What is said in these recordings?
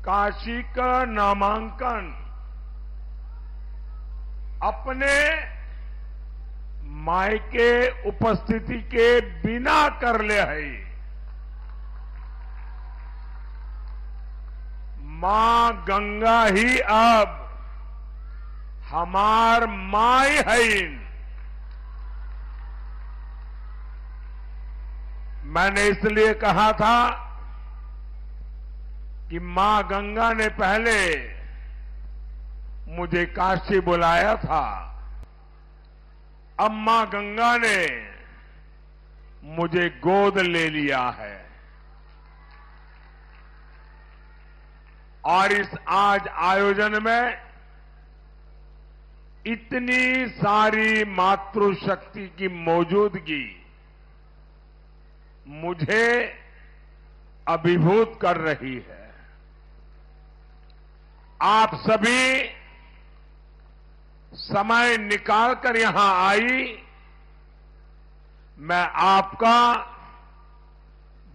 काशी का नामांकन अपने मायके उपस्थिति के बिना कर ले है। मां गंगा ही अब हमार माई है। मैंने इसलिए कहा था कि मां गंगा ने पहले मुझे काशी बुलाया था, अब मां गंगा ने मुझे गोद ले लिया है और इस आज आयोजन में इतनी सारी मातृशक्ति की मौजूदगी मुझे अभिभूत कर रही है। आप सभी समय निकालकर यहां आई, मैं आपका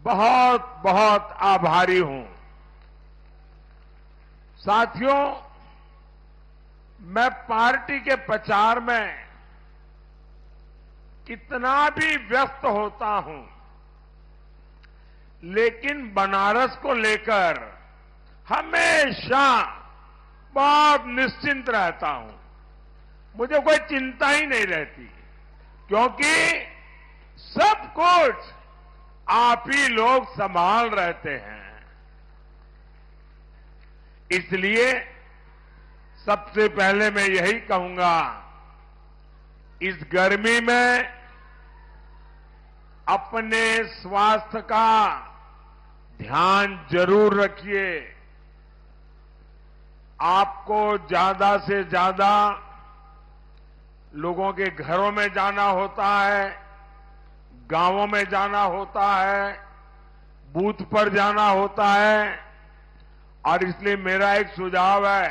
बहुत बहुत आभारी हूं। साथियों, मैं पार्टी के प्रचार में कितना भी व्यस्त होता हूं, लेकिन बनारस को लेकर हमेशा बहुत निश्चिंत रहता हूं। मुझे कोई चिंता ही नहीं रहती, क्योंकि सब कुछ आप ही लोग संभाल रहते हैं। इसलिए सबसे पहले मैं यही कहूंगा, इस गर्मी में अपने स्वास्थ्य का ध्यान जरूर रखिए। आपको ज्यादा से ज्यादा लोगों के घरों में जाना होता है, गांवों में जाना होता है, बूथ पर जाना होता है, और इसलिए मेरा एक सुझाव है,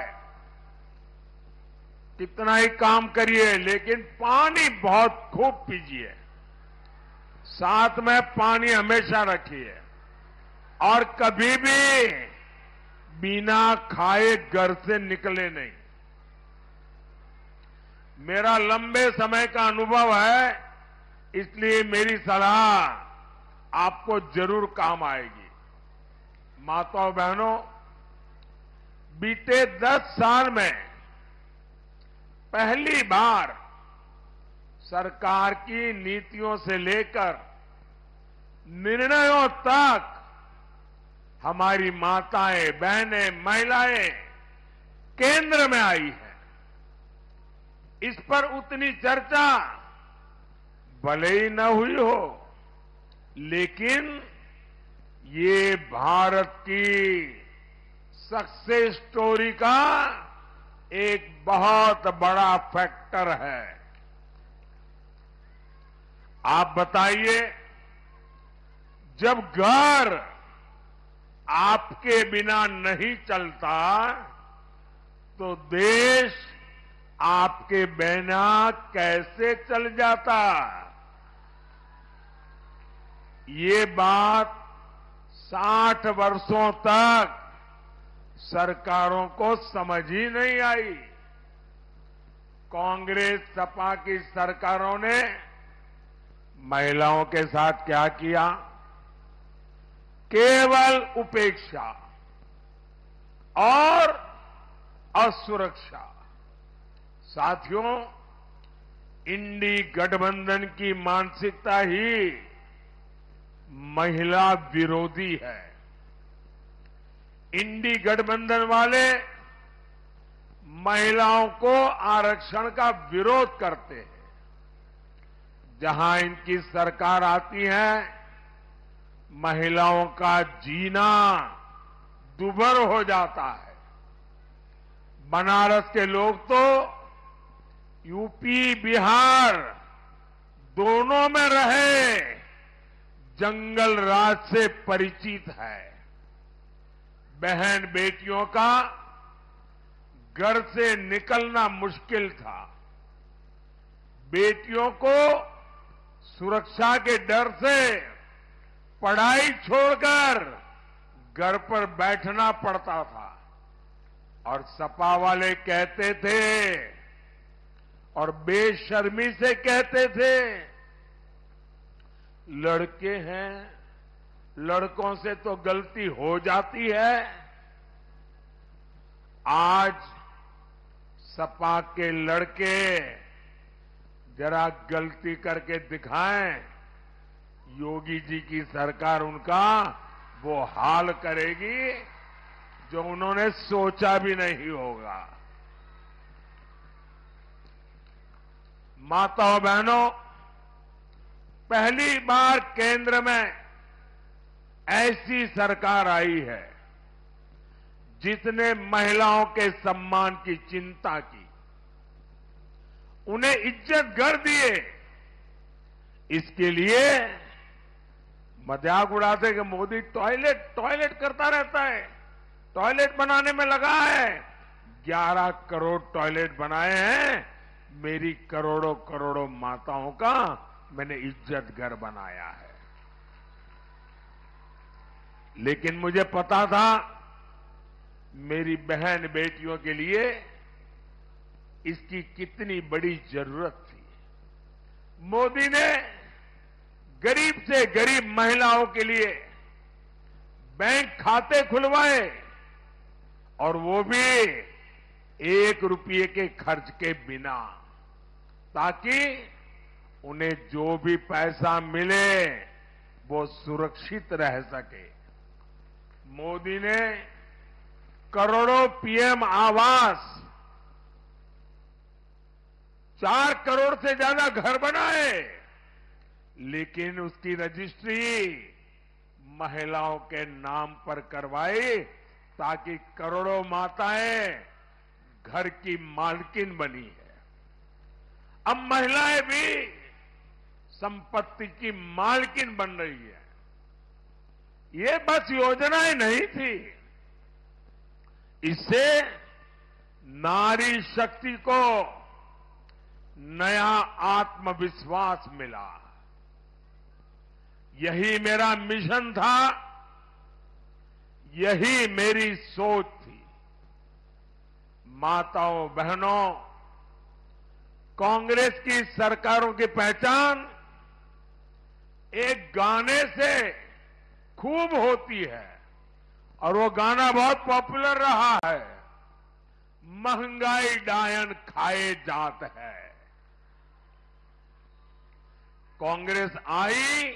कितना ही काम करिए लेकिन पानी बहुत खूब पीजिए, साथ में पानी हमेशा रखिए और कभी भी बिना खाए घर से निकले नहीं। मेरा लंबे समय का अनुभव है, इसलिए मेरी सलाह आपको जरूर काम आएगी। माताओं बहनों, बीते 10 साल में पहली बार सरकार की नीतियों से लेकर निर्णयों तक हमारी माताएं, बहनें, महिलाएं केंद्र में आई हैं। इस पर उतनी चर्चा भले ही न हुई हो, लेकिन ये भारत की सक्सेस स्टोरी का एक बहुत बड़ा फैक्टर है। आप बताइए, जब घर आपके बिना नहीं चलता तो देश आपके बिना कैसे चल जाता? ये बात 60 वर्षों तक सरकारों को समझ ही नहीं आई। कांग्रेस सपा की सरकारों ने महिलाओं के साथ क्या किया? केवल उपेक्षा और असुरक्षा। साथियों, इंडी गठबंधन की मानसिकता ही महिला विरोधी है। इंडी गठबंधन वाले महिलाओं को आरक्षण का विरोध करते हैं। जहां इनकी सरकार आती है, महिलाओं का जीना दुभर हो जाता है। बनारस के लोग तो यूपी, बिहार दोनों में रहे जंगल राज से परिचित है। बहन बेटियों का घर से निकलना मुश्किल था। बेटियों को सुरक्षा के डर से पढ़ाई छोड़कर घर पर बैठना पड़ता था और सपा वाले कहते थे और बेशर्मी से कहते थे, लड़के हैं, लड़कों से तो गलती हो जाती है। आज सपा के लड़के जरा गलती करके दिखाएं, योगी जी की सरकार उनका वो हाल करेगी जो उन्होंने सोचा भी नहीं होगा। माताओं बहनों, पहली बार केंद्र में ऐसी सरकार आई है जिसने महिलाओं के सम्मान की चिंता की, उन्हें इज्जत घर दिए। इसके लिए मजाक उड़ाते कि मोदी टॉयलेट करता रहता है, टॉयलेट बनाने में लगा है। 11 करोड़ टॉयलेट बनाए हैं। मेरी करोड़ों करोड़ों माताओं का मैंने इज्जत घर बनाया है। लेकिन मुझे पता था मेरी बहन बेटियों के लिए इसकी कितनी बड़ी जरूरत थी। मोदी ने गरीब से गरीब महिलाओं के लिए बैंक खाते खुलवाए और वो भी 1 रुपये के खर्च के बिना, ताकि उन्हें जो भी पैसा मिले वो सुरक्षित रह सके। मोदी ने करोड़ों पीएम आवास, 4 करोड़ से ज्यादा घर बनाए, लेकिन उसकी रजिस्ट्री महिलाओं के नाम पर करवाई ताकि करोड़ों माताएं घर की मालकिन बनी है। अब महिलाएं भी संपत्ति की मालकिन बन रही है। ये बस योजनाएं नहीं थी, इससे नारी शक्ति को नया आत्मविश्वास मिला। यही मेरा मिशन था, यही मेरी सोच थी। माताओं बहनों, कांग्रेस की सरकारों की पहचान एक गाने से खूब होती है और वो गाना बहुत पॉपुलर रहा है, महंगाई डायन खाए जात है। कांग्रेस आई,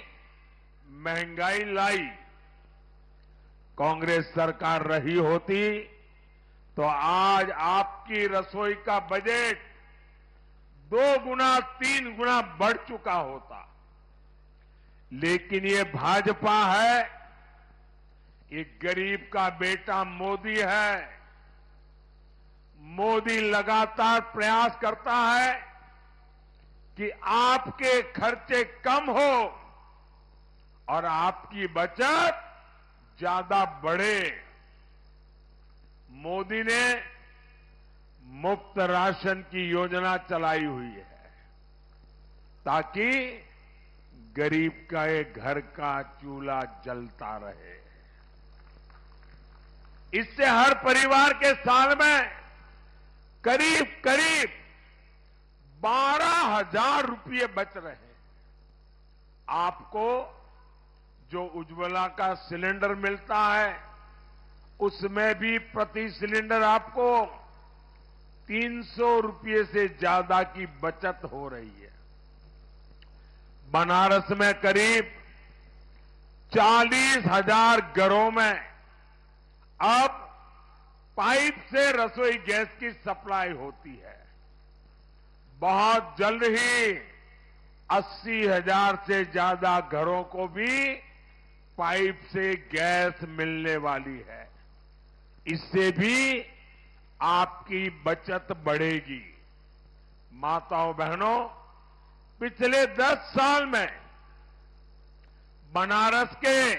महंगाई लाई। कांग्रेस सरकार रही होती तो आज आपकी रसोई का बजट 2 गुना 3 गुना बढ़ चुका होता। लेकिन ये भाजपा है, ये गरीब का बेटा मोदी है। मोदी लगातार प्रयास करता है कि आपके खर्चे कम हो और आपकी बचत ज्यादा बढ़े। मोदी ने मुफ्त राशन की योजना चलाई हुई है ताकि गरीब का एक घर का चूल्हा जलता रहे। इससे हर परिवार के साल में करीब करीब 12,000 रुपये बच रहे हैं। आपको जो उज्ज्वला का सिलेंडर मिलता है उसमें भी प्रति सिलेंडर आपको 300 रुपये से ज्यादा की बचत हो रही है। बनारस में करीब 40,000 घरों में अब पाइप से रसोई गैस की सप्लाई होती है। बहुत जल्द ही 80,000 से ज्यादा घरों को भी पाइप से गैस मिलने वाली है। इससे भी आपकी बचत बढ़ेगी। माताओं बहनों, पिछले 10 साल में बनारस के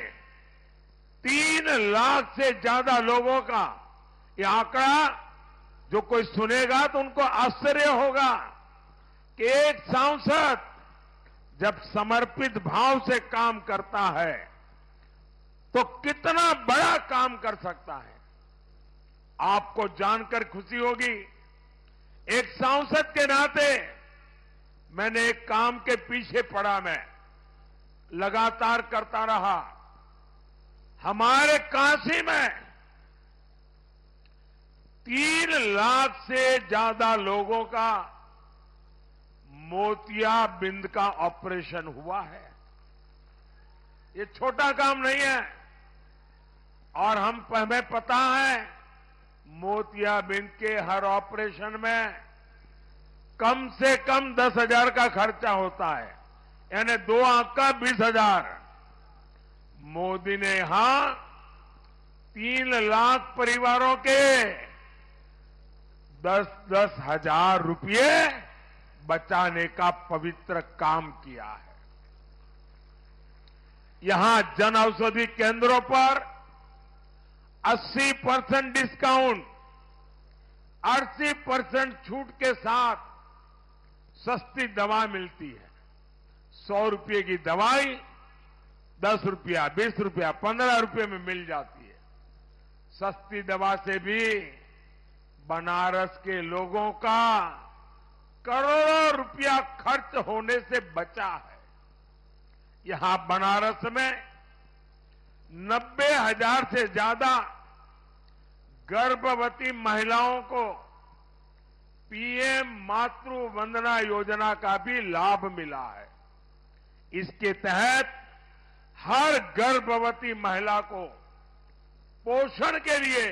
3 लाख से ज्यादा लोगों का ये आंकड़ा जो कोई सुनेगा तो उनको आश्चर्य होगा कि एक सांसद जब समर्पित भाव से काम करता है तो कितना बड़ा काम कर सकता है। आपको जानकर खुशी होगी, एक सांसद के नाते मैंने एक काम के पीछे पड़ा, मैं लगातार करता रहा। हमारे काशी में 3 लाख से ज्यादा लोगों का मोतियाबिंद का ऑपरेशन हुआ है। ये छोटा काम नहीं है। और हमें पता है, मोतियाबिंद के हर ऑपरेशन में कम से कम 10,000 का खर्चा होता है, यानी 2 आंख का 20,000। मोदी ने यहां 3 लाख परिवारों के 10-10 हजार रुपये बचाने का पवित्र काम किया है। यहां जन औषधि केंद्रों पर 80% डिस्काउंट, 80% छूट के साथ सस्ती दवा मिलती है। 100 रुपये की दवाई 10 रुपया, 20 रुपया, 15 रुपये में मिल जाती है। सस्ती दवा से भी बनारस के लोगों का करोड़ों रुपया खर्च होने से बचा है। यहां बनारस में 90,000 से ज्यादा गर्भवती महिलाओं को पीएम मातृ वंदना योजना का भी लाभ मिला है। इसके तहत हर गर्भवती महिला को पोषण के लिए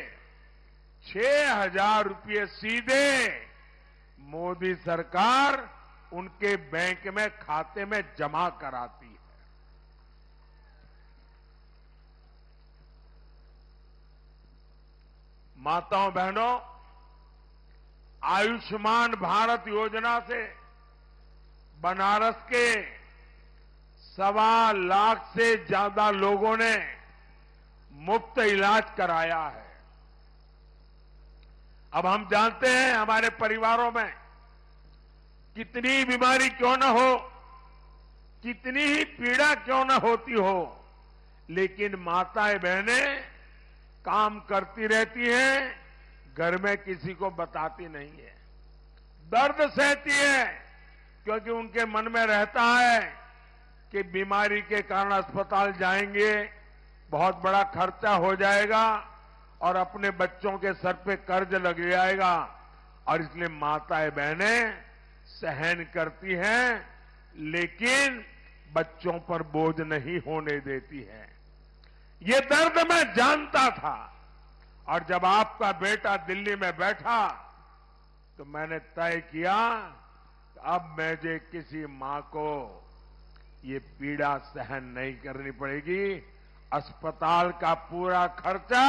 6,000 रुपये सीधे मोदी सरकार उनके बैंक में खाते में जमा कराती है। माताओं बहनों, आयुष्मान भारत योजना से बनारस के 1.25 लाख से ज्यादा लोगों ने मुफ्त इलाज कराया है। अब हम जानते हैं हमारे परिवारों में कितनी बीमारी क्यों न हो, कितनी ही पीड़ा क्यों न होती हो, लेकिन माताएं बहनें काम करती रहती हैं, घर में किसी को बताती नहीं है, दर्द सहती है, क्योंकि उनके मन में रहता है कि बीमारी के कारण अस्पताल जाएंगे, बहुत बड़ा खर्चा हो जाएगा और अपने बच्चों के सर पे कर्ज लग जाएगा। और इसलिए माताएं बहनें सहन करती हैं, लेकिन बच्चों पर बोझ नहीं होने देती हैं। ये दर्द मैं जानता था, और जब आपका बेटा दिल्ली में बैठा तो मैंने तय किया कि अब मुझे किसी मां को ये पीड़ा सहन नहीं करनी पड़ेगी। अस्पताल का पूरा खर्चा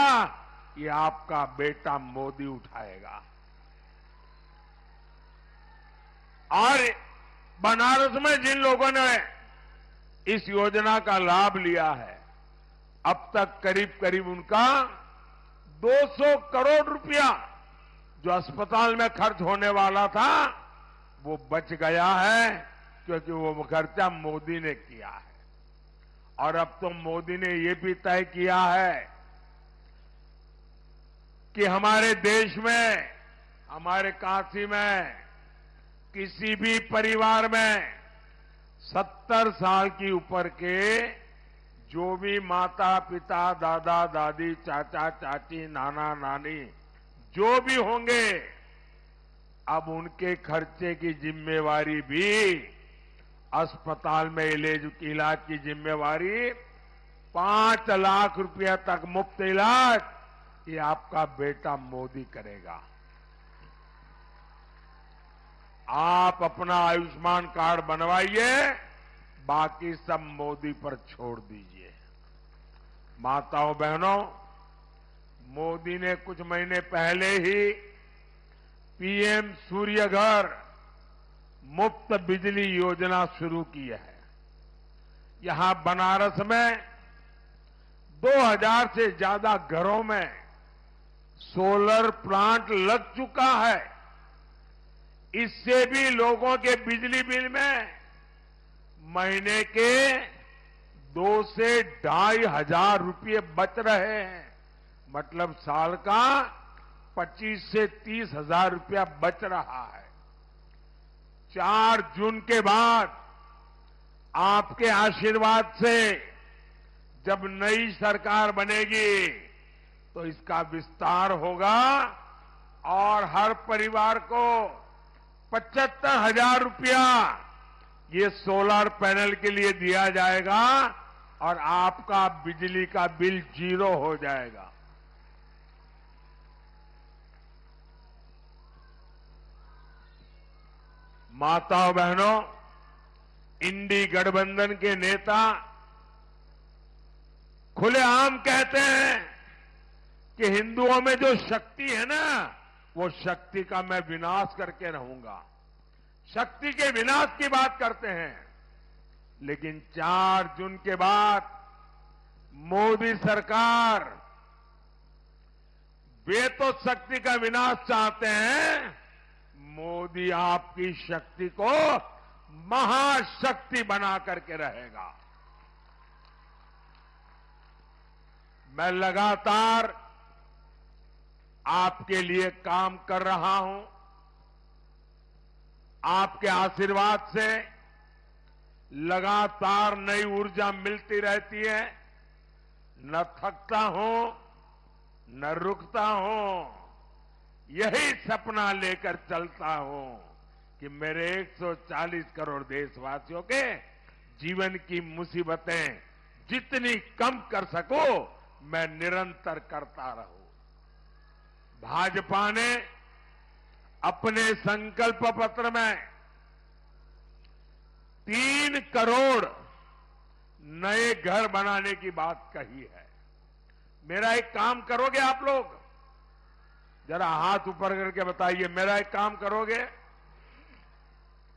ये आपका बेटा मोदी उठाएगा। और बनारस में जिन लोगों ने इस योजना का लाभ लिया है, अब तक करीब करीब उनका 200 करोड़ रुपया जो अस्पताल में खर्च होने वाला था वो बच गया है, क्योंकि वो खर्चा मोदी ने किया है। और अब तो मोदी ने ये भी तय किया है कि हमारे देश में, हमारे काशी में किसी भी परिवार में 70 साल की ऊपर के जो भी माता पिता, दादा दादी, चाचा चाची, नाना नानी जो भी होंगे, अब उनके खर्चे की जिम्मेवारी भी, अस्पताल में इलाज की जिम्मेवारी 5 लाख रुपया तक मुफ्त इलाज ये आपका बेटा मोदी करेगा। आप अपना आयुष्मान कार्ड बनवाइए, बाकी सब मोदी पर छोड़ दीजिए। माताओं बहनों, मोदी ने कुछ महीने पहले ही पीएम सूर्य घर मुफ्त बिजली योजना शुरू की है। यहां बनारस में 2000 से ज्यादा घरों में सोलर प्लांट लग चुका है। इससे भी लोगों के बिजली बिल में महीने के 2 से 2,500 रुपये बच रहे हैं। मतलब साल का 25 से 30,000 रुपया बच रहा है। 4 जून के बाद आपके आशीर्वाद से जब नई सरकार बनेगी तो इसका विस्तार होगा और हर परिवार को 75,000 रुपया ये सोलर पैनल के लिए दिया जाएगा और आपका बिजली का बिल 0 हो जाएगा। माताओं बहनों, इंडी गठबंधन के नेता खुलेआम कहते हैं कि हिंदुओं में जो शक्ति है ना, वो शक्ति का मैं विनाश करके रहूंगा। शक्ति के विनाश की बात करते हैं। लेकिन 4 जून के बाद मोदी सरकार, वे तो शक्ति का विनाश चाहते हैं, मोदी आपकी शक्ति को महाशक्ति बना करके रहेगा। मैं लगातार आपके लिए काम कर रहा हूं। आपके आशीर्वाद से लगातार नई ऊर्जा मिलती रहती है। न थकता हूं, न रुकता हूं। यही सपना लेकर चलता हूं कि मेरे 140 करोड़ देशवासियों के जीवन की मुसीबतें जितनी कम कर सकूं, मैं निरंतर करता रहूं। भाजपा ने अपने संकल्प पत्र में 3 करोड़ नए घर बनाने की बात कही है। मेरा एक काम करोगे आप लोग? जरा हाथ ऊपर करके बताइए, मेरा एक काम करोगे?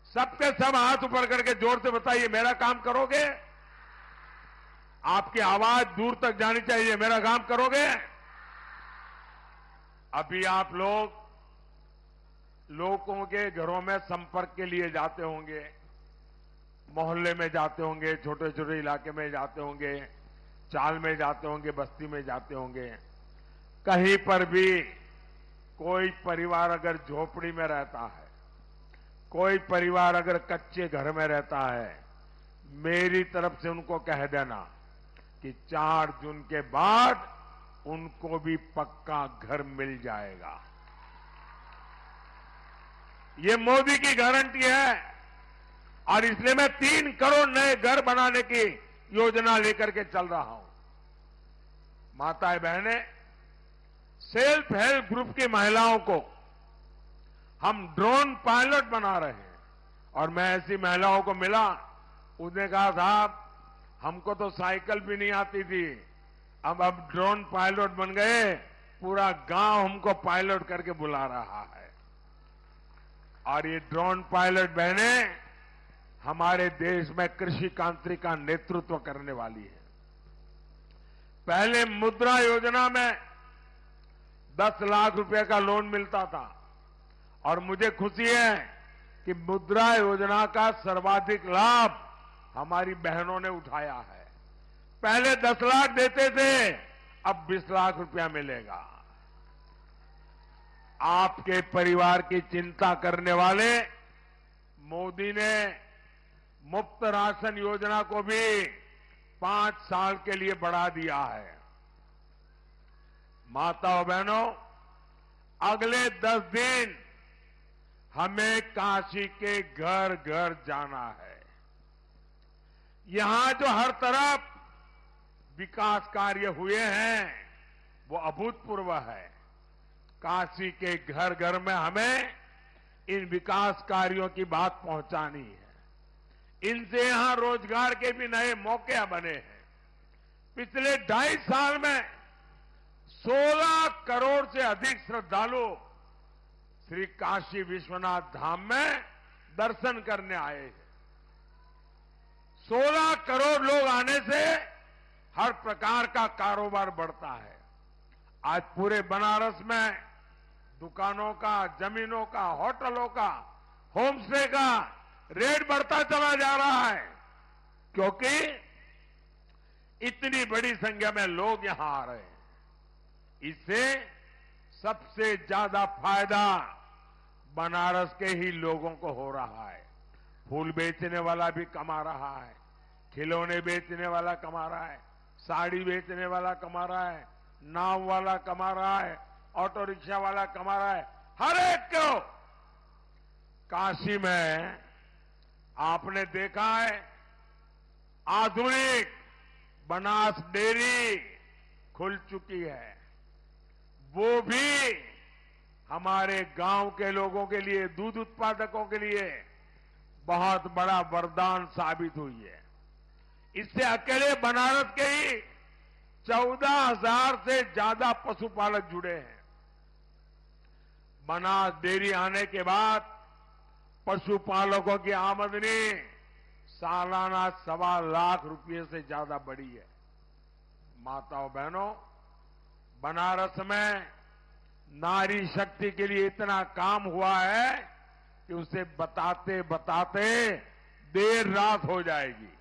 सबके सब हाथ ऊपर करके जोर से बताइए, मेरा काम करोगे? आपकी आवाज दूर तक जानी चाहिए, मेरा काम करोगे? अभी आप लोगों के घरों में संपर्क के लिए जाते होंगे, मोहल्ले में जाते होंगे, छोटे छोटे इलाके में जाते होंगे, चाल में जाते होंगे, बस्ती में जाते होंगे। कहीं पर भी कोई परिवार अगर झोपड़ी में रहता है, कोई परिवार अगर कच्चे घर में रहता है, मेरी तरफ से उनको कह देना कि 4 जून के बाद उनको भी पक्का घर मिल जाएगा। ये मोदी की गारंटी है और इसलिए मैं 3 करोड़ नए घर बनाने की योजना लेकर के चल रहा हूं। माताएं बहनें, सेल्फ हेल्प ग्रुप की महिलाओं को हम ड्रोन पायलट बना रहे हैं और मैं ऐसी महिलाओं को मिला, उसने कहा साहब हमको तो साइकिल भी नहीं आती थी, अब ड्रोन पायलट बन गए, पूरा गांव हमको पायलट करके बुला रहा है। और ये ड्रोन पायलट बहनें हमारे देश में कृषि क्रांति का नेतृत्व करने वाली है। पहले मुद्रा योजना में 10 लाख रुपए का लोन मिलता था और मुझे खुशी है कि मुद्रा योजना का सर्वाधिक लाभ हमारी बहनों ने उठाया है। पहले 10 लाख देते थे, अब 20 लाख रुपया मिलेगा। आपके परिवार की चिंता करने वाले मोदी ने मुफ्त राशन योजना को भी 5 साल के लिए बढ़ा दिया है। माताओं बहनों, अगले 10 दिन हमें काशी के घर घर जाना है। यहां जो हर तरफ विकास कार्य हुए हैं वो अभूतपूर्व है। काशी के घर घर में हमें इन विकास कार्यों की बात पहुंचानी है। इनसे यहां रोजगार के भी नए मौके बने हैं। पिछले 2.5 साल में 16 करोड़ से अधिक श्रद्धालु श्री काशी विश्वनाथ धाम में दर्शन करने आए हैं। 16 करोड़ लोग आने से हर प्रकार का कारोबार बढ़ता है। आज पूरे बनारस में दुकानों का, जमीनों का, होटलों का, होमस्टे का रेट बढ़ता चला जा रहा है, क्योंकि इतनी बड़ी संख्या में लोग यहां आ रहे हैं। इससे सबसे ज्यादा फायदा बनारस के ही लोगों को हो रहा है। फूल बेचने वाला भी कमा रहा है, खिलौने बेचने वाला कमा रहा है, साड़ी बेचने वाला कमा रहा है, नाव वाला कमा रहा है, ऑटो रिक्शा वाला कमा रहा है। हर एक को काशी में आपने देखा है आधुनिक बनास डेयरी खुल चुकी है। वो भी हमारे गांव के लोगों के लिए, दूध उत्पादकों के लिए बहुत बड़ा वरदान साबित हुई है। इससे अकेले बनारस के ही 14,000 से ज्यादा पशुपालक जुड़े हैं। बनास डेयरी आने के बाद पशुपालकों की आमदनी सालाना 1.25 लाख रुपए से ज्यादा बढ़ी है। माताओं बहनों, बनारस में नारी शक्ति के लिए इतना काम हुआ है कि उसे बताते बताते देर रात हो जाएगी।